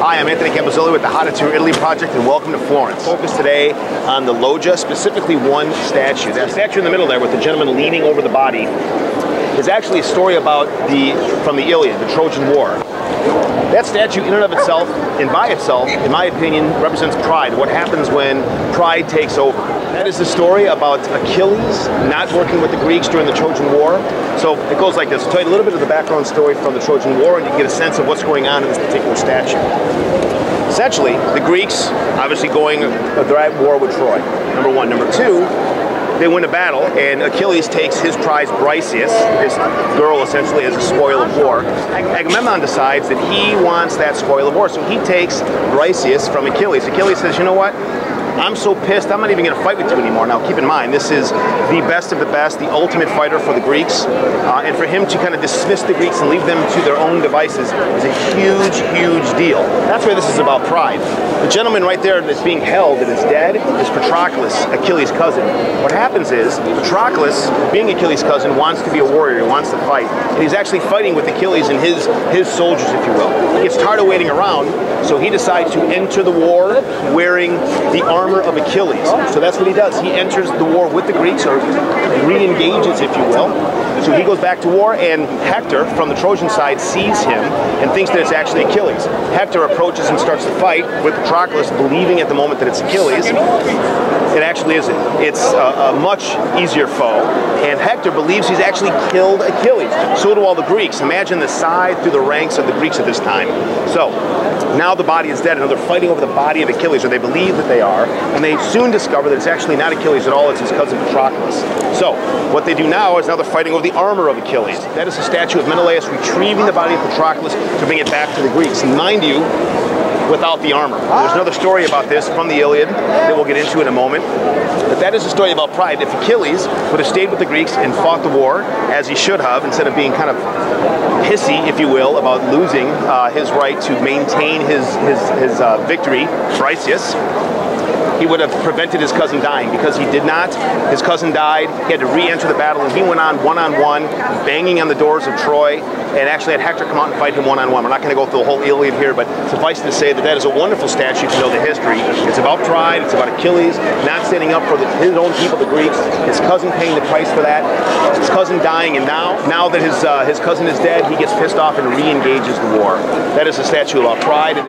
Hi, I'm Anthony Camposilli with the How to Tour Italy project, and welcome to Florence. Focus today on the Loggia, specifically one statue. That statue in the middle there with the gentleman leaning over the body is actually a story about from the Iliad, the Trojan War. That statue in and of itself, and by itself, in my opinion, represents pride. What happens when pride takes over. That is the story about Achilles not working with the Greeks during the Trojan War. So it goes like this. I'll tell you a little bit of the background story from the Trojan War, and you can get a sense of what's going on in this particular statue. Essentially, the Greeks obviously they're at war with Troy, number one. Number two, they win a battle, and Achilles takes his prize Briseis, his girl essentially, as a spoil of war. Agamemnon decides that he wants that spoil of war, so he takes Briseis from Achilles. Achilles says, you know what? I'm so pissed, I'm not even going to fight with you anymore. Now, keep in mind, this is the best of the best, the ultimate fighter for the Greeks. And for him to kind of dismiss the Greeks and leave them to their own devices is a huge, huge deal. That's why this is about pride. The gentleman right there that's being held that is dead is Patroclus, Achilles' cousin. What happens is, Patroclus, being Achilles' cousin, wants to be a warrior, he wants to fight. And he's actually fighting with Achilles and his soldiers, if you will. He gets tired of waiting around, so he decides to enter the war wearing the armor of Achilles. So that's what he does. He enters the war with the Greeks, or re-engages, if you will. So he goes back to war, and Hector, from the Trojan side, sees him and thinks that it's actually Achilles. Hector approaches and starts to fight with Patroclus, believing at the moment that it's Achilles. It actually isn't. It's a much easier foe, and Hector believes he's actually killed Achilles. So do all the Greeks. Imagine the side through the ranks of the Greeks at this time. So now the body is dead, and they're fighting over the body of Achilles, or they believe that they are, and they soon discover that it's actually not Achilles at all, it's his cousin Patroclus. So what they do now is they're fighting over the armor of Achilles. That is a statue of Menelaus retrieving the body of Patroclus to bring it back to the Greeks. And mind you, without the armor. There's another story about this from the Iliad that we'll get into in a moment. But that is a story about pride. If Achilles would have stayed with the Greeks and fought the war, as he should have, instead of being kind of hissy, if you will, about losing his right to maintain his victory, Briseis, he would have prevented his cousin dying. Because he did not, his cousin died, he had to re-enter the battle, and he went on one-on-one, banging on the doors of Troy, and actually had Hector come out and fight him one-on-one. We're not going to go through the whole Iliad here, but suffice it to say that that is a wonderful statue to know the history. It's about pride, it's about Achilles not standing up for his own people, the Greeks, his cousin paying the price for that, his cousin dying, and now that his cousin is dead, he gets pissed off and re-engages the war. That is a statue about pride.